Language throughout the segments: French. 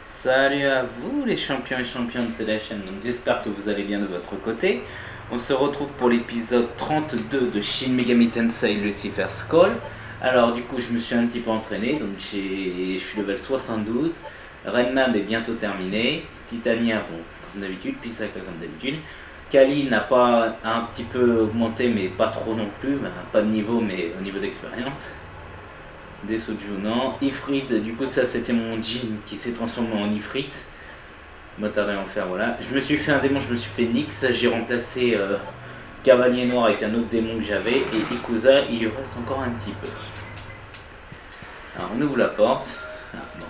Salut à vous les champions et championnes de la chaîne, donc j'espère que vous allez bien de votre côté. On se retrouve pour l'épisode 32 de Shin Megami Tensei Lucifer's Call. Alors du coup je me suis un petit peu entraîné, donc je suis level 72. Renman est bientôt terminé. Titania, bon comme d'habitude, Pisaka comme d'habitude. Kali n'a pas un petit peu augmenté mais pas trop non plus, pas de niveau mais au niveau d'expérience. Des Soju non. Ifrit, du coup ça c'était mon Jin qui s'est transformé en Ifrit. Motard et enfer, voilà. Je me suis fait un démon, je me suis fait Nyx, j'ai remplacé Cavalier Noir avec un autre démon que j'avais, et Ikusa il lui reste encore un petit peu. Alors on ouvre la porte. Ah bon.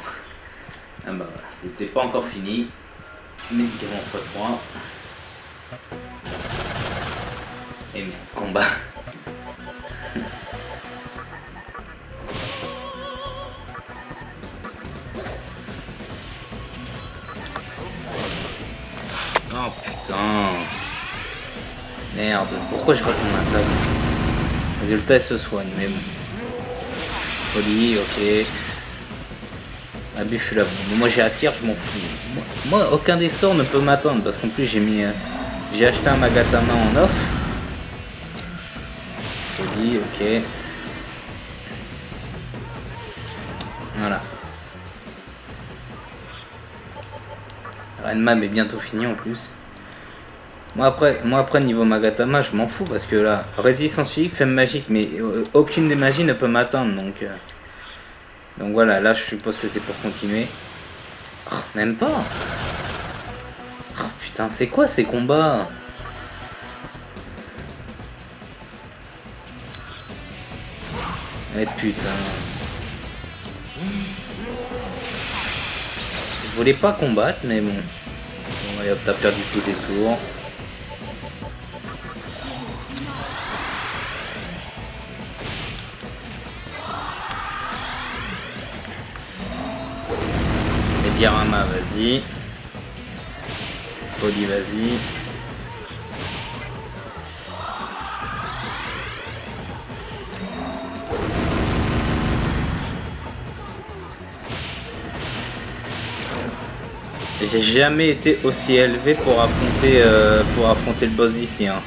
Ah bah voilà, c'était pas encore fini. Médicament x3. Et merde, combat. Oh putain. Merde, pourquoi je rate mon attaque? Résultat, elle se soigne, mais bon. Folie, ok. Abus, je suis là. Moi j'ai attire, je m'en fous. Moi, aucun des sorts ne peut m'attendre parce qu'en plus j'ai acheté un Magatama en off. Folie, ok. Voilà. Renman est bientôt fini en plus. Moi après niveau Magatama je m'en fous parce que là, résistance physique, femme magique, mais aucune des magies ne peut m'atteindre donc voilà, là je suppose que c'est pour continuer. Oh, même pas. Oh putain, c'est quoi ces combats? Eh putain. Je voulais pas combattre mais bon. Bon allez hop, t'as perdu tous tes tours. Diarama, vas-y. Folie, vas-y. J'ai jamais été aussi élevé pour affronter le boss d'ici. Hein.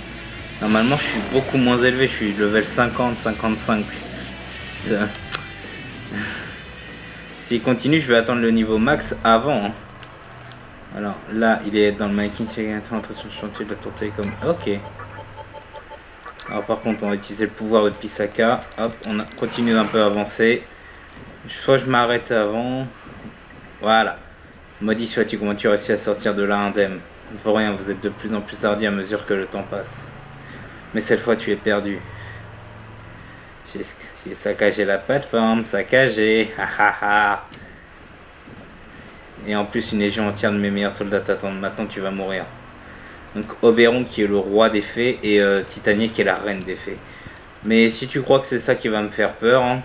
Normalement, je suis beaucoup moins élevé. Je suis level 50, 55. S'il continue, je vais attendre le niveau max avant. Hein. Alors là, il est dans le making, c'est un sur le chantier de la tour télécom. Ok. Alors par contre, on va utiliser le pouvoir de Pisaka. Hop, on continue d'un peu à avancer. Soit je m'arrête avant. Voilà. Maudit sois-tu, comment tu réussis à sortir de là indemne. Faut rien, vous êtes de plus en plus hardi à mesure que le temps passe. Mais cette fois, tu es perdu. J'ai saccagé la plateforme, saccagé. Ha ha ha. Et en plus, une légion entière de mes meilleurs soldats t'attendent. Maintenant, tu vas mourir. Donc, Oberon qui est le roi des fées et Titania qui est la reine des fées. Mais si tu crois que c'est ça qui va me faire peur, hein.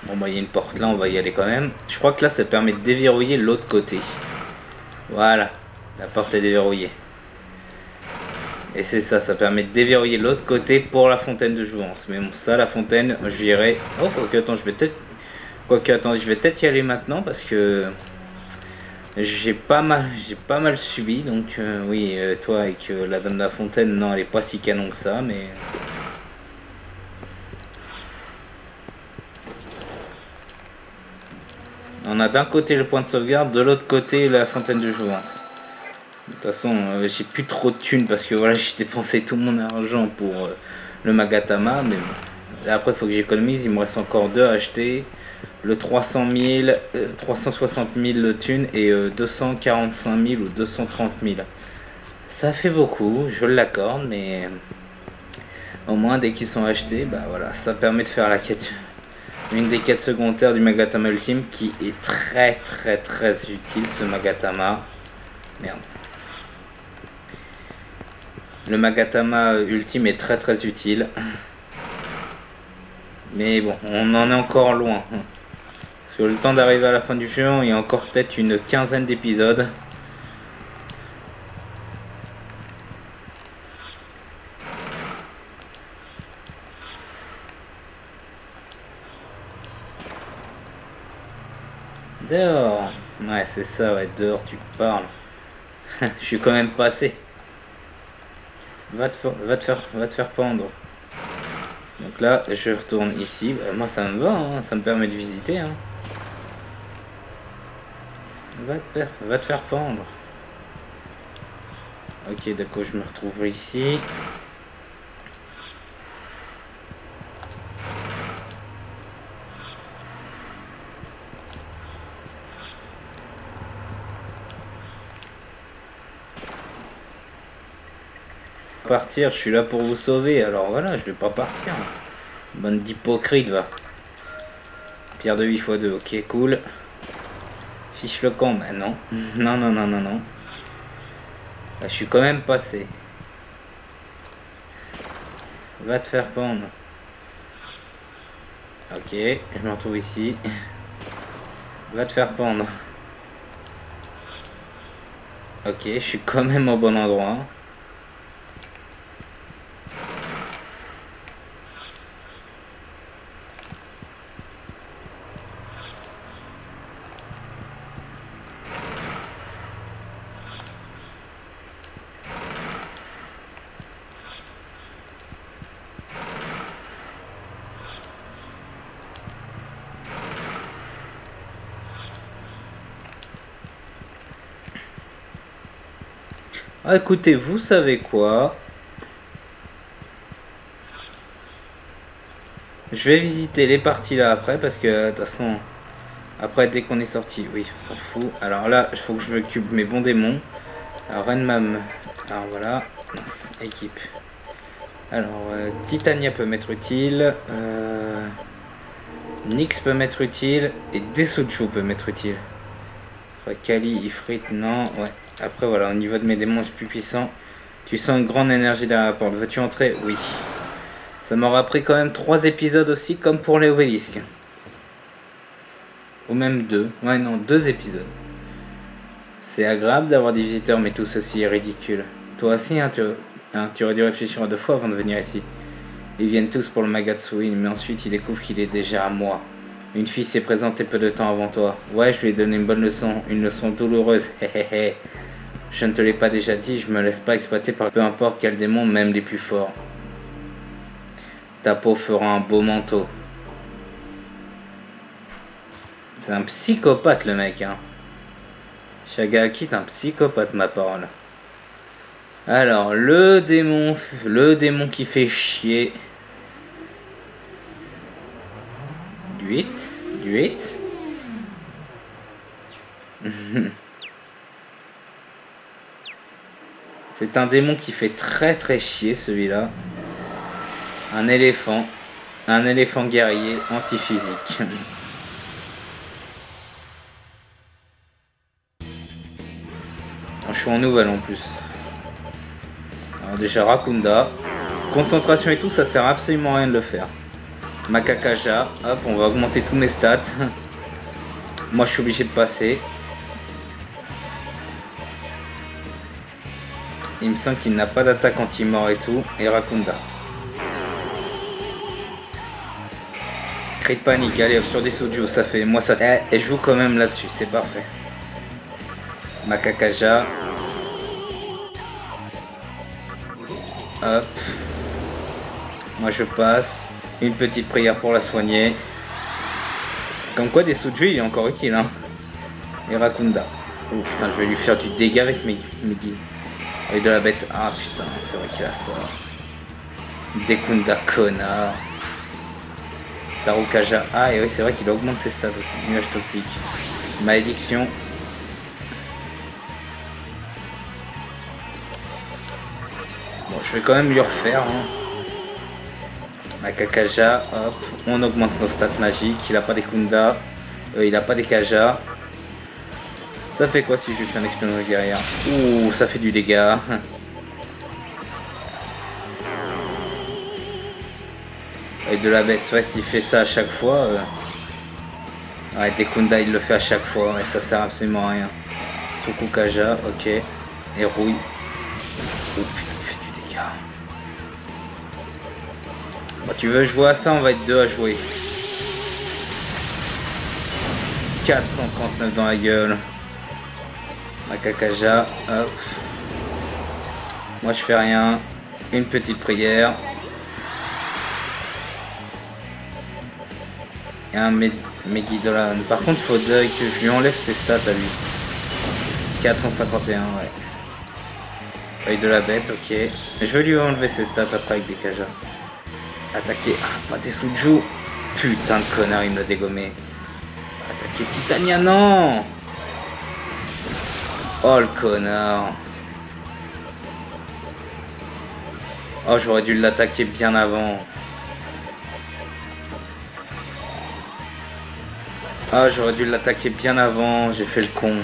Bon bah il y a une porte là, on va y aller quand même. Je crois que là ça permet de déverrouiller l'autre côté. Voilà, la porte est déverrouillée. Et c'est ça, ça permet de déverrouiller l'autre côté pour la fontaine de jouvence. Mais bon, ça la fontaine, j'irai. Oh quoique attends, je vais peut-être y aller maintenant parce que j'ai pas mal subi. Donc oui, toi avec la dame de la fontaine, non elle est pas si canon que ça, mais. On a d'un côté le point de sauvegarde, de l'autre côté la fontaine de jouvence. De toute façon, j'ai plus trop de thunes parce que voilà, j'ai dépensé tout mon argent pour le Magatama. Mais bon. Là, après, il faut que j'économise. Il me reste encore 2 à acheter. Le 300 000, 360 000 thunes et 245 000 ou 230 000. Ça fait beaucoup, je l'accorde, mais Au moins dès qu'ils sont achetés, bah voilà, ça permet de faire la quête. Une des quêtes secondaires du Magatama Ultime qui est très utile, ce Magatama. Merde. Le Magatama Ultime est très utile. Mais bon, on en est encore loin. Parce que le temps d'arriver à la fin du jeu, il y a encore peut-être une quinzaine d'épisodes. Dehors. Ouais, c'est ça, ouais, dehors tu parles. Je suis quand même passé. Va te faire pendre. Donc là, je retourne ici. Bah, moi, ça me va, hein, ça me permet de visiter. Hein. Va te faire pendre. Ok, d'accord, je me retrouve ici. Partir, je suis là pour vous sauver, alors voilà, je vais pas partir. Bande d'hypocrites, va. Pierre de 8x2, ok, cool. Fiche le camp, mais non. Non. Là, je suis quand même passé. Va te faire pendre. Ok, je me retrouve ici. Va te faire pendre. Ok, je suis quand même au bon endroit. Ah, écoutez, vous savez quoi? Je vais visiter les parties là après parce que de toute façon, après dès qu'on est sorti, oui, on s'en fout. Alors là, il faut que je m'occupe mes bons démons. Alors Renmam, alors voilà, mince, équipe. Alors Titania peut m'être utile, Nyx peut m'être utile et Desuju peut m'être utile. Kali, Ifrit, non, ouais. Après voilà, au niveau de mes démons plus puissants, tu sens une grande énergie derrière la porte. Veux-tu entrer? Oui. Ça m'aura pris quand même 3 épisodes aussi, comme pour les obélisques. Ou même 2. Ouais, non, 2 épisodes. C'est agréable d'avoir des visiteurs, mais tout ceci est ridicule. Toi aussi, tu aurais dû réfléchir à 2 fois avant de venir ici. Ils viennent tous pour le Magatsuin, mais ensuite ils découvrent qu'il est déjà à moi. Une fille s'est présentée peu de temps avant toi. Ouais, je lui ai donné une bonne leçon, une leçon douloureuse. Hehehe. Je ne te l'ai pas déjà dit, je me laisse pas exploiter par peu importe quel démon, même les plus forts. Ta peau fera un beau manteau. C'est un psychopathe le mec, hein. Shagaki est un psychopathe, ma parole. Alors, le démon qui fait chier. Du 8. C'est un démon qui fait très chier celui-là. Un éléphant guerrier anti-physique. Je suis en nouvelle en plus. Alors déjà Rakunda. Concentration et tout, ça sert absolument à rien de le faire. Makakaja, hop, on va augmenter tous mes stats. Moi je suis obligé de passer. Il me semble qu'il n'a pas d'attaque anti-mort et tout. Et Rakunda. Cri de panique, allez hop sur des Soju, ça fait. Moi ça fait. Et je joue quand même là-dessus, c'est parfait. Makakaja. Hop. Moi je passe. Une petite prière pour la soigner. Comme quoi des Soju il est encore utile hein. Et Rakunda. Oh putain je vais lui faire du dégât avec mes guilles. Avec de la bête. Ah putain c'est vrai qu'il a ça. Dekunda connard. Tarukaja. Ah et oui c'est vrai qu'il augmente ses stats aussi. Nuage toxique. Malédiction. Bon je vais quand même lui refaire hein. Makakaja, hop, on augmente nos stats magiques. Il a pas des Kunda, il a pas des Kaja. Ça fait quoi si je fais un explosion guerrière? Ouh, ça fait du dégât. Avec de la bête, ouais, s'il fait ça à chaque fois. Ouais, des Kunda, il le fait à chaque fois, et ça sert absolument à rien. Sukukaja, ok. Et Rui. Oh putain, il fait du dégât. Bon, tu veux jouer à ça, on va être deux à jouer. 439 dans la gueule. Makakaja, hop. Moi je fais rien. Une petite prière. Et un Megidolan. Par contre, faut que je lui enlève ses stats à lui. 451, ouais. Avec de la bête, ok. Je vais lui enlever ses stats après avec des Kaja. Attaquer. Ah, pas des Suju. Putain de connard, il me l'a dégommé. Attaquer Titania, non. Oh le connard. Oh, j'aurais dû l'attaquer bien avant. Ah, j'aurais dû l'attaquer bien avant, j'ai fait le con.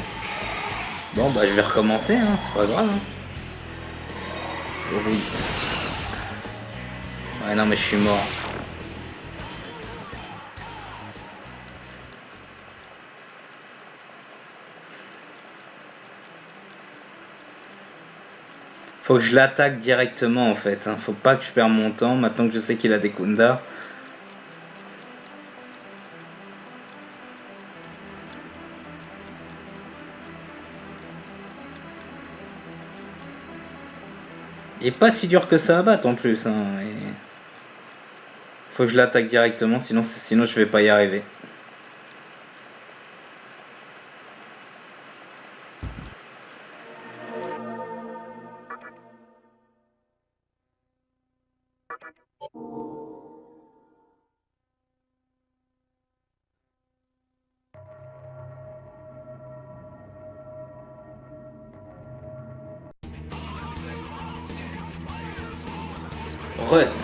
Bon, bah je vais recommencer, hein, c'est pas grave. Hein. Oh, oui. Ouais, non, mais je suis mort. Faut que je l'attaque directement en fait. Hein. Faut pas que je perde mon temps maintenant que je sais qu'il a des Kunda. Il est pas si dur que ça à battre en plus. Hein. Faut que je l'attaque directement, sinon je vais pas y arriver.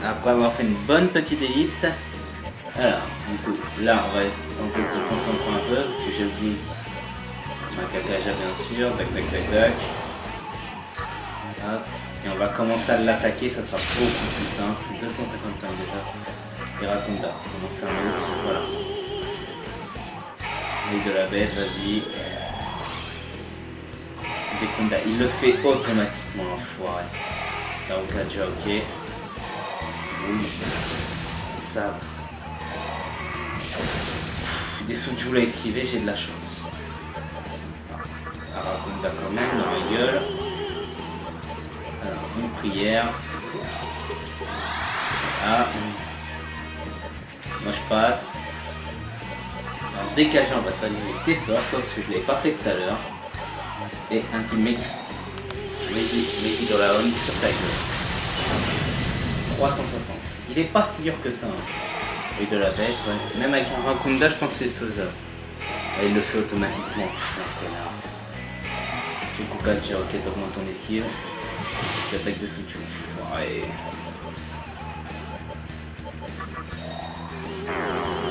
Après avoir fait une bonne petite ellipse. Alors, du coup, là on va tenter de se concentrer un peu parce que j'ai oublié Makakaja bien sûr, tac tac tac tac. Hop. Et on va commencer à l'attaquer, ça sera beaucoup plus simple. 255 déjà. Et Rakunda, on va faire l'autre, voilà. Avec de la bête, vas-y. Dekunda, il le fait automatiquement l'enfoiré. Daokaja, ok. Oui. Ça. Des Suju à esquiver, j'ai de la chance. Rakunda quand même, dans ma gueule. Alors, une prière. Ah. Moi je passe. Alors décager en bataille avec tes sorts, parce que je ne l'avais pas fait tout à l'heure. Et un team Meki dans la on sur ta gueule. 360. Il est pas si dur que ça. Hein. Et de la bête, ouais. Même avec un Rakunda, je pense que c'est faisable. Et il le fait automatiquement. Putain, connard. Sukukaja, ok, t'augmentes ton esquive. J'attaque de Suju. Ouais.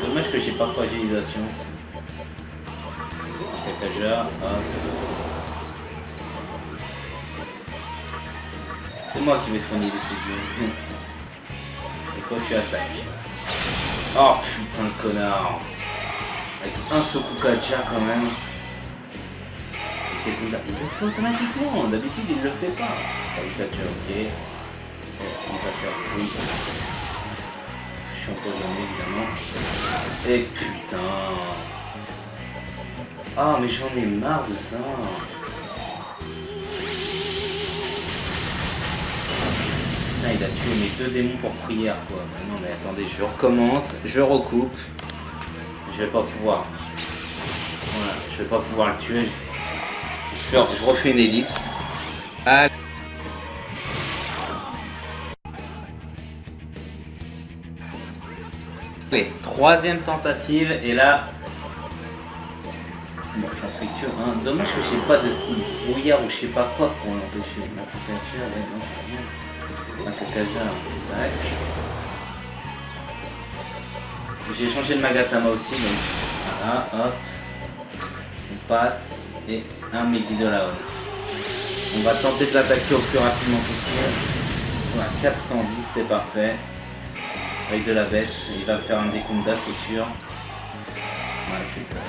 Dommage que j'ai pas fragilisation. Kakaja, hop. C'est moi qui vais soigner les Suju. Et toi tu attaques. Oh putain de connard. Avec un Sukukaja quand même. Il le fait automatiquement, d'habitude il le fait pas. Sukukaja, ok. Et on va faire oui. Je suis empoisonné évidemment. Et putain. Ah mais j'en ai marre de ça. Putain, il a tué mes deux démons pour prière quoi. Non mais attendez, je recommence, je recoupe. Je vais pas pouvoir. Voilà, je vais pas pouvoir le tuer. Je refais une ellipse. Allez. Allez, troisième tentative et là. Bon, j'en fais que un. Dommage que j'ai pas de style brouillard ou je sais pas quoi pour l'empêcher. Ma Pikachu, ouais, non, je sais rien. Ma Kakaja, tac. J'ai changé de Magatama aussi, donc voilà, hop. On passe et un Megidolaon. On va tenter de l'attaquer au plus rapidement possible. Voilà, 410, c'est parfait. Avec de la bête, il va faire un Dekunda, c'est sûr. Ouais, c'est ça.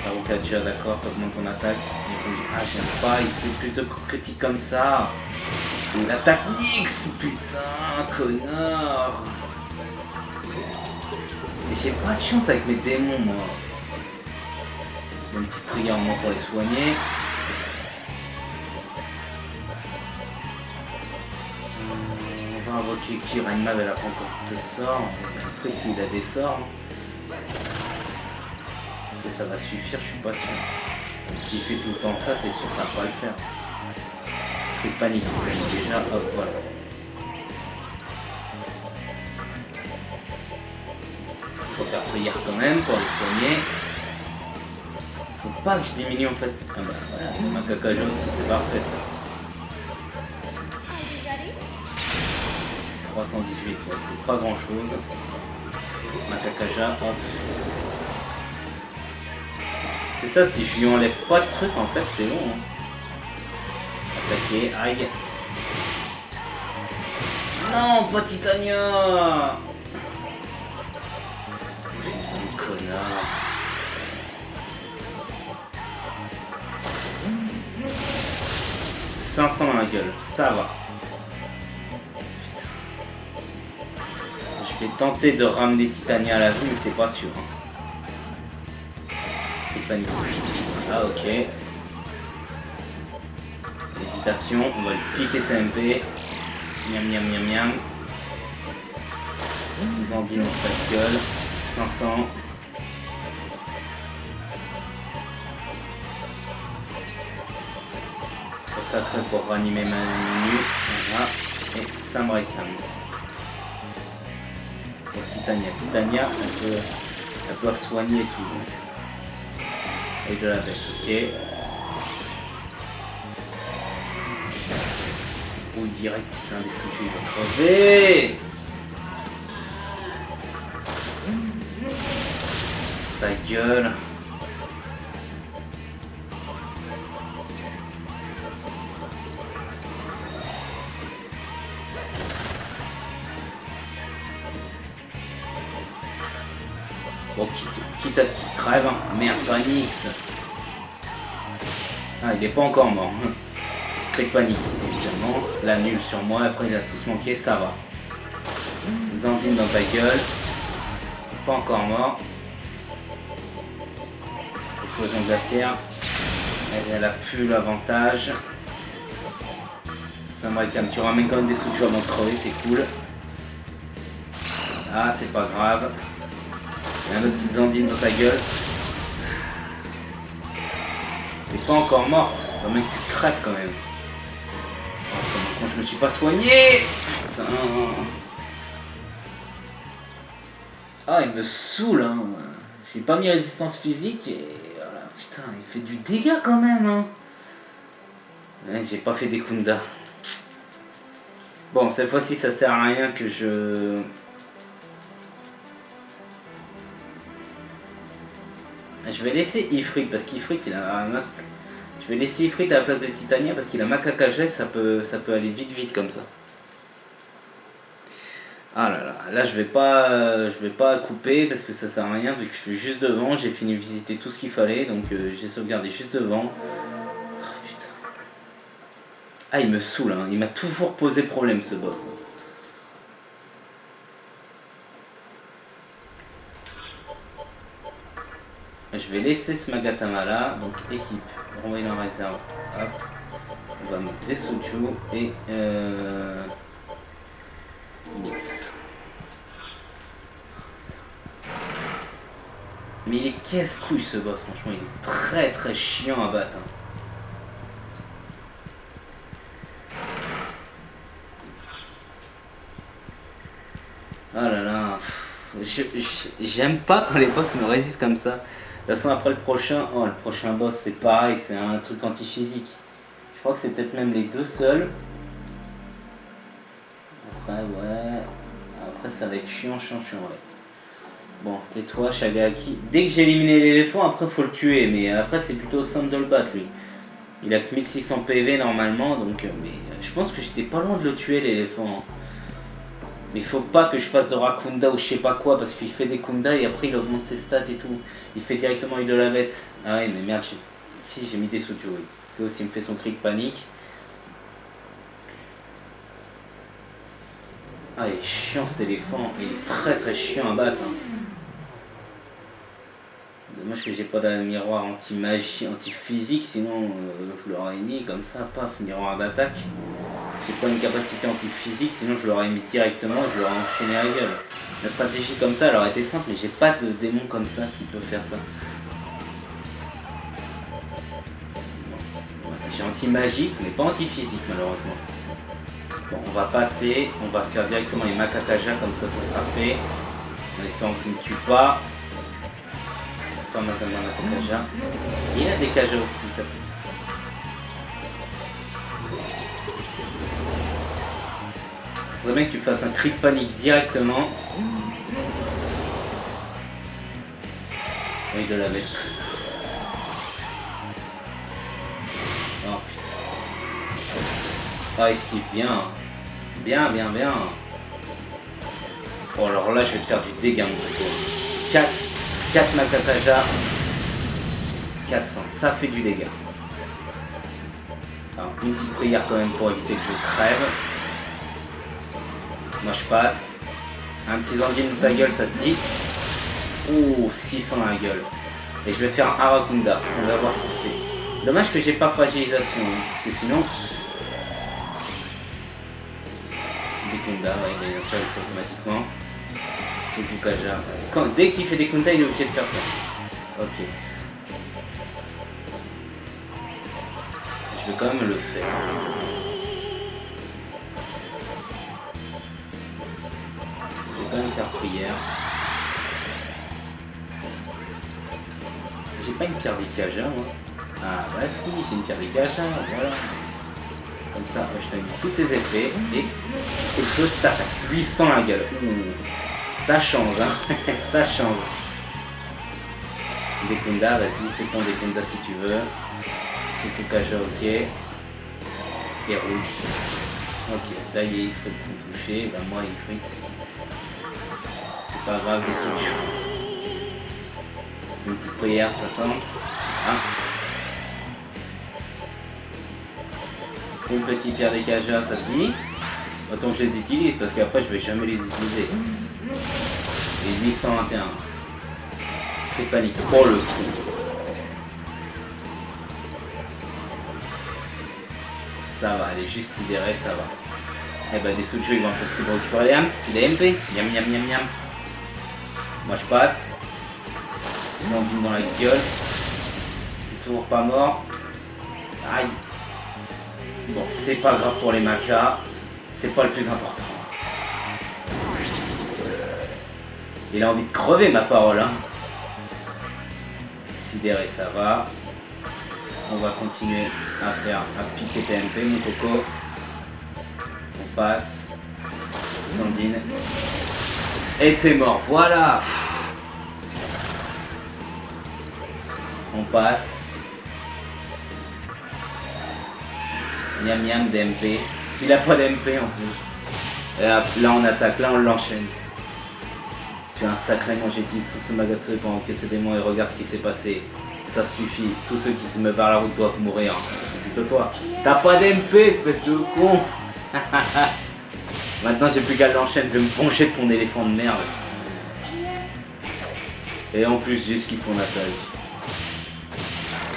Arukaja, d'accord, t'augmentes ton attaque. Ah, j'aime pas, il fait plutôt critique comme ça. Il attaque Nyx, putain, connard. Et j'ai pas de chance avec mes démons, moi. Une petite prière en moins pour les soigner. On va invoquer qui? Rainmav, elle a pas encore de sort. Frick, il a des sorts. Est-ce que ça va suffire? Je suis pas sûr. S'il fait tout le temps ça, c'est sûr que ça va pas le faire. Frick panique, déjà, hop, voilà. Faut faire prière quand même pour les soigner. Faut pas que je diminue en fait. Ah bah voilà, ma Kakajo, c'est parfait ça. 318, ouais, c'est pas grand chose. Ma Kakaja, hop. C'est ça, si je lui enlève pas de trucs en fait, c'est long. Hein. Attaquer, aïe. Non, pas Titania. Connard. « 500 dans la gueule, ça va. » Putain. Je vais tenter de ramener Titania à la vue, mais c'est pas sûr. C'est panique. Ah ok. Méditation, on va lui piquer sa MP. Miam miam miam miam. Ils en disent dans sa gueule. 500. Sacré pour ranimer ma Manu. Voilà. Et Samurai Cam. Pour Titania, elle peut soigner et tout. Donc. Avec de la bête, ok. Ou direct, c'est un des sous il va crever. Ta gueule. Bon, quitte à ce qu'il crève, hein. Merde, Panyx. Ah, il est pas encore mort. Crit panique, évidemment. La nulle sur moi, après il a tous manqué, ça va. Zandine dans ta gueule. Pas encore mort. Explosion glaciaire. Elle a plus l'avantage. Samurai Cam, tu ramènes quand même des sous avant de crever, c'est cool. Ah, c'est pas grave. Il y a une autre petite Zandine dans ta gueule. T'es pas encore morte, ça mec tu crèves quand même. Oh, quand je me suis pas soigné. Putain. Ah, il me saoule, hein. J'ai pas mis résistance physique et voilà, putain, il fait du dégât quand même, hein. Ouais, j'ai pas fait des Kunda. Bon, cette fois-ci, ça sert à rien que je... Je vais laisser Ifrit parce qu'Ifrit il a... Je vais laisser Ifrit à la place de Titania parce qu'il a Makakage, ça peut aller vite comme ça. Ah là là, là je vais pas couper parce que ça sert à rien vu que je suis juste devant, j'ai fini de visiter tout ce qu'il fallait donc j'ai sauvegardé juste devant. Oh, putain. Ah il me saoule, hein. Il m'a toujours posé problème ce boss. Je vais laisser ce Magatama là, donc équipe, renvoyer dans la réserve, hop, on va mettre des Suchu et mix. Mais il est casse-couille ce boss, franchement il est très chiant à battre. Hein. Oh là là, j'aime pas quand les boss me résistent comme ça. De toute façon après le prochain boss c'est pareil, c'est un truc anti-physique. Je crois que c'est peut-être même les deux seuls. Après ouais, Après, ça va être chiant, ouais. Bon, tais-toi, Shagaki. Dès que j'ai éliminé l'éléphant, après, faut le tuer. Mais après, c'est plutôt simple de le battre, lui. Il a que 1600 PV normalement, donc... mais je pense que j'étais pas loin de le tuer, l'éléphant. Mais il faut pas que je fasse de Rakunda ou je sais pas quoi, parce qu'il fait des Kunda et après, il augmente ses stats et tout. Il fait directement une de la bête. Ah ouais, mais merde, si, j'ai mis des Suju, oui. Lui aussi, il me fait son cri de panique. Ah, il est chiant cet éléphant, il est très très chiant à battre. Hein. Dommage que j'ai pas de miroir anti-magie, anti-physique, sinon je l'aurais mis comme ça, paf, miroir d'attaque. J'ai pas une capacité anti-physique, sinon je l'aurais mis directement et je l'aurais enchaîné à la gueule. La stratégie comme ça, elle aurait été simple, mais j'ai pas de démon comme ça qui peut faire ça. Ouais, j'ai anti-magique, mais pas anti-physique malheureusement. Bon, on va passer, on va faire directement les Makakaja, comme ça sera fait. En espérant qu'il ne tue pas. Attends, notamment un Kaja. Il y a des Kaja aussi, ça peut. Il faudrait bien que tu fasses un cri de panique directement. Oui, de la bête. Oh putain. Ah, esquive bien. Bien. Oh, alors là, je vais te faire du dégât, mon poteau. 4 Makakaja. 400, ça fait du dégât. Alors, une petite prière quand même pour éviter que je crève. Moi je passe. Un petit Zandim de ta gueule, ça te dit. Ouh, 600 à la gueule. Et je vais faire un Arakunda. On va voir ce qu'il fait. Dommage que j'ai pas fragilisation, hein, parce que sinon... Des Kunda, ouais, bien sûr, il faut automatiquement. Kaja. Dès qu'il fait des Kunda, il est obligé de faire ça. Ok. Je vais quand même le faire. Je vais quand même faire prière. J'ai pas une pierre d'Ikaja, moi. Ah bah si, j'ai une pierre d'Ikaja, voilà. Comme ça, je te mets tous tes effets et je t'attaque. 800 la gueule. Ça change, hein. Ça change. Dekunda, vas-y, fais ton Dekunda si tu veux. C'est Kaja, ok. Et rouge. Ok, taillé, il faut son toucher. Bah moi, il frite. C'est pas grave, des solutions. Une petite prière, ça tente. Hein. Une petite pierre des Kaja, ça te dit. Autant que je les utilise, parce qu'après, je vais jamais les utiliser. Et 821. Fais panique. Oh le fou. Ça va, elle est juste sidérée, ça va. Eh ben, des sous de jeu, ils vont en profiter pour récupérer des MP. Miam. Moi, je passe. Ils dans la gueule. C'est toujours pas mort. Aïe. Bon, c'est pas grave pour les macas. C'est pas le plus important. Il a envie de crever, ma parole. Hein. Sidéré, ça va. On va continuer à faire un piquer TMP, mon coco. On passe. Sandine. Et t'es mort, voilà. On passe. Miam DMP. Il a pas d'MP en plus. Et là on attaque, là on l'enchaîne. Tu es un sacré mangétique sous ce Magatsu pour encaisser des démons et regarde ce qui s'est passé. Ça suffit, tous ceux qui se me barrent la route doivent mourir. C'est plutôt toi. T'as pas d'MP, espèce de con. Maintenant j'ai plus qu'à l'enchaîner, je vais me pencher de ton éléphant de merde. Et en plus j'ai ce qu'il faut en attaque.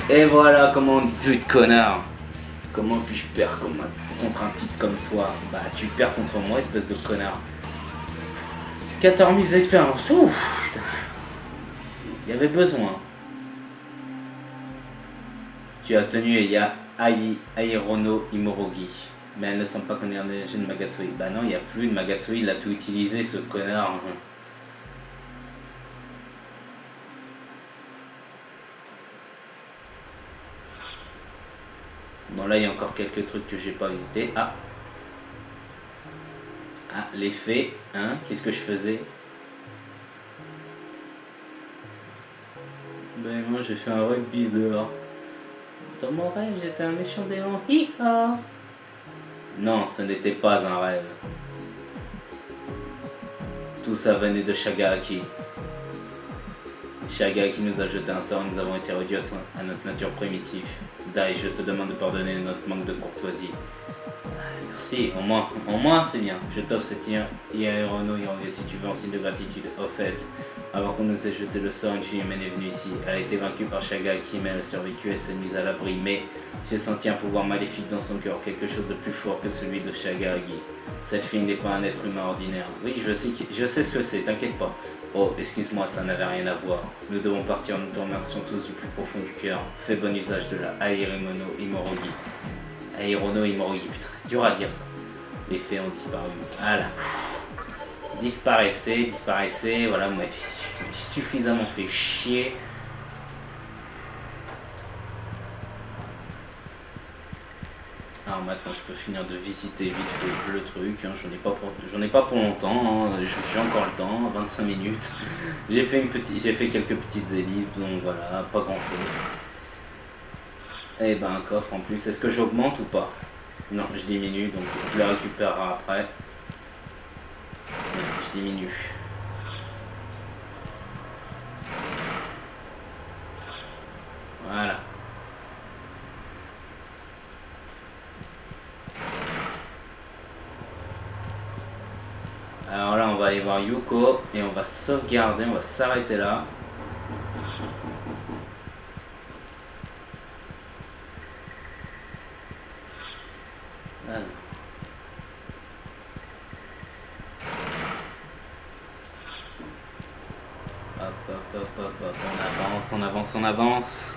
Et voilà comment tu es connard. Comment puis-je perdre contre un type comme toi? Bah tu perds contre moi, espèce de connard. 14 000 d'expérience. Ouf, putain. Il y avait besoin. Tu as tenu il y a Airono Imorogi. Mais elle ne semble pas qu'on ait un jeu de Magatsui. Bah non, il n'y a plus de Magatsui, il a tout utilisé ce connard. Bon là il y a encore quelques trucs que j'ai pas visités. Ah, les faits, hein, qu'est-ce que je faisais? Ben moi j'ai fait un rêve bizarre. Dans mon rêve, j'étais un méchant démon. Hi-ha! Non, ce n'était pas un rêve. Tout ça venait de Shagaki. Shagaki nous a jeté un sort et nous avons été réduits à notre nature primitive. Dai, je te demande de pardonner notre manque de courtoisie. Merci, au moins c'est bien. Je t'offre cette Iaerono si tu veux en signe de gratitude. Au fait, avant qu'on nous ait jeté le sort, une fille humaine est venue ici. Elle a été vaincue par Shagaki, mais elle a survécu et s'est mise à l'abri. Mais j'ai senti un pouvoir maléfique dans son cœur, quelque chose de plus fort que celui de Shagaki. Cette fille n'est pas un être humain ordinaire. Oui, je sais ce que c'est, t'inquiète pas. Oh, excuse-moi, ça n'avait rien à voir. Nous devons partir, nous te remercions tous du plus profond du cœur. Fais bon usage de la Aerono Imorogi. Aerono Imorogi, putain, dur à dire ça. Les faits ont disparu. Voilà. Disparaissez, voilà, moi, je me suis suffisamment fait chier. Alors maintenant, je peux finir de visiter vite fait le truc. Hein. J'en ai pas pour longtemps. Hein. J'ai encore le temps, 25 minutes. J'ai fait quelques petites ellipses, donc voilà, pas grand chose. Et ben un coffre en plus. Est-ce que j'augmente ou pas? Non, je diminue, donc je le récupérerai après. Je diminue. Voilà. Alors là, on va aller voir Yuko et on va sauvegarder, on va s'arrêter là. Alors. Hop, on avance.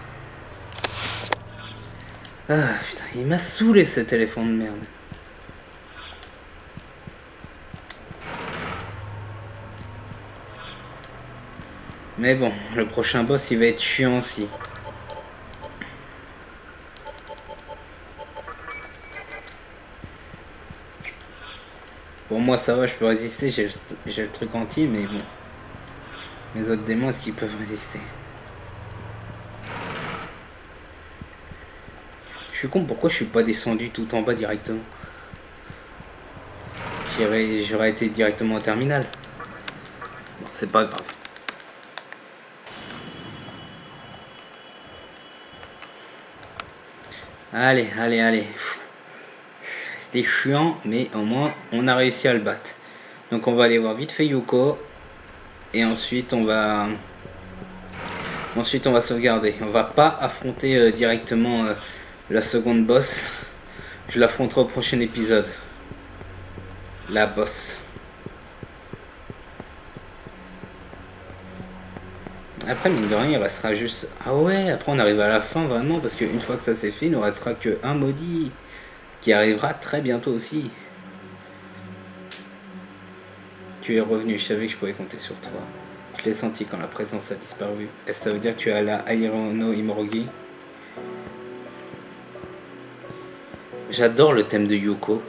Ah putain, il m'a saoulé ce téléphone de merde. Mais bon, le prochain boss il va être chiant aussi. Pour moi ça va, je peux résister, j'ai le truc anti, mais bon. Les autres démons, est-ce qu'ils peuvent résister? Je suis con, pourquoi je suis pas descendu tout en bas directement? J'aurais été directement au terminal. Bon, c'est pas grave. Allez. C'était chiant, mais au moins on a réussi à le battre. Donc on va aller voir vite fait Yuko. Et ensuite on va sauvegarder. On va pas affronter directement la seconde boss. Je l'affronterai au prochain épisode. La boss. Après, mine de rien, il restera juste... Ah ouais, après on arrive à la fin vraiment, parce qu'une fois que ça c'est fait, il ne restera qu'un maudit qui arrivera très bientôt aussi. Tu es revenu, je savais que je pouvais compter sur toi. Je l'ai senti quand la présence a disparu. Est-ce que ça veut dire que tu es à la Aerono Imorogi? J'adore le thème de Yuko.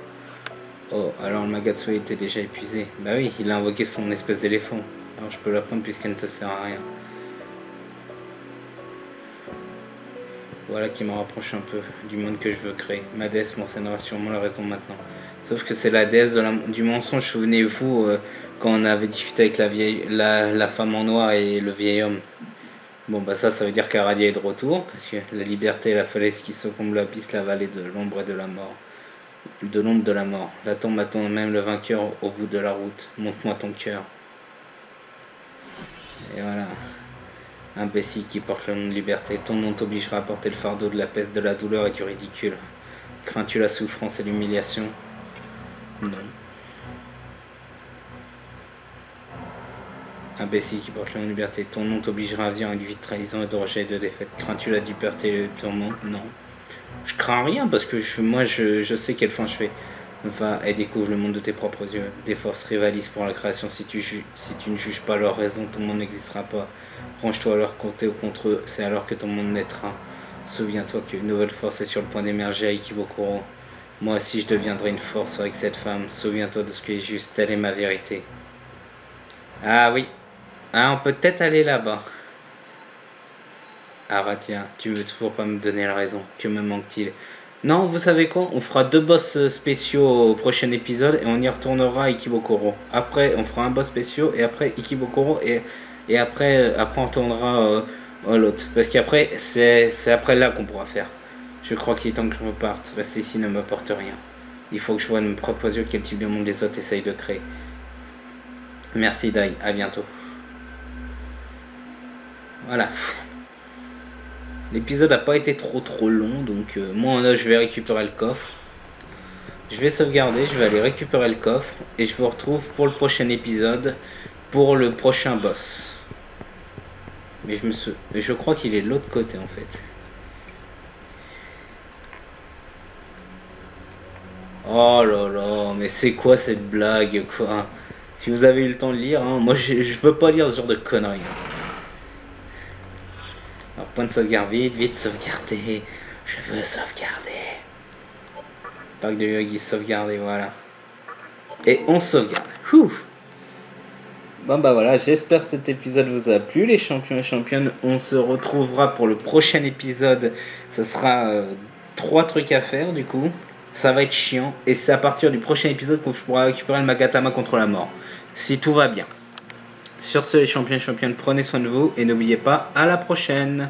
Oh, alors le Magatsue était déjà épuisé. Bah oui, il a invoqué son espèce d'éléphant. Alors je peux la prendre puisqu'elle ne te sert à rien. Voilà qui me rapproche un peu du monde que je veux créer. Ma déesse m'enseignera sûrement la raison maintenant. Sauf que c'est la déesse du mensonge, souvenez-vous, quand on avait discuté avec la femme en noir et le vieil homme. Bon bah ça veut dire qu'Aradia est de retour, parce que la liberté et la falaise qui surplombe l'abysse, la vallée de l'ombre et de la mort. De l'ombre de la mort. La tombe attend même le vainqueur au bout de la route. Montre-moi ton cœur. Et voilà. Imbécile qui porte le nom de liberté, ton nom t'obligera à porter le fardeau de la peste, de la douleur et du ridicule. Crains-tu la souffrance et l'humiliation? Non. Imbécile qui porte le nom de liberté, ton nom t'obligera à vivre une vie de trahison et de rejet et de défaite. Crains-tu la liberté et le tourment? Non. Je crains rien parce que je sais quelle fin je fais. Va et découvre le monde de tes propres yeux. Des forces rivalisent pour la création. Si tu ne juges pas leur raison, ton monde n'existera pas. Range-toi à leur côté ou contre eux, c'est alors que ton monde naîtra. Souviens-toi qu'une nouvelle force est sur le point d'émerger à Ikibokuro. Moi aussi je deviendrai une force avec cette femme. Souviens-toi de ce qui est juste, elle est ma vérité. Ah oui. Ah, on peut peut-être aller là-bas. Ah bah tiens, tu veux toujours pas me donner la raison. Que me manque-t-il? Non, vous savez quoi? On fera 2 boss spéciaux au prochain épisode et on y retournera à Ikibokoro. Après, on fera un boss spéciaux et après Ikibokoro et après on retournera à l'autre. Parce qu'après, c'est après là qu'on pourra faire. Je crois qu'il est temps que je reparte. Rester ici ne m'apporte rien. Il faut que je vois de mes propres yeux quel type de monde les autres essayent de créer. Merci Dai, à bientôt. Voilà. L'épisode n'a pas été trop long, donc moi là je vais récupérer le coffre. Je vais sauvegarder, je vais aller récupérer le coffre et je vous retrouve pour le prochain épisode, pour le prochain boss. Mais je crois qu'il est de l'autre côté en fait. Oh là là, mais c'est quoi cette blague quoi? Si vous avez eu le temps de lire, hein, moi je veux pas lire ce genre de conneries. Alors point de sauvegarde, vite sauvegarder. Je veux sauvegarder. Parc de Yogi, sauvegarder, voilà. Et on sauvegarde. Ouh. Bon bah voilà, j'espère que cet épisode vous a plu les champions et championnes. On se retrouvera pour le prochain épisode. Ce sera 3 trucs à faire du coup. Ça va être chiant. Et c'est à partir du prochain épisode que je pourrai récupérer le Magatama contre la mort. Si tout va bien. Sur ce les champions et championnes, prenez soin de vous et n'oubliez pas, à la prochaine.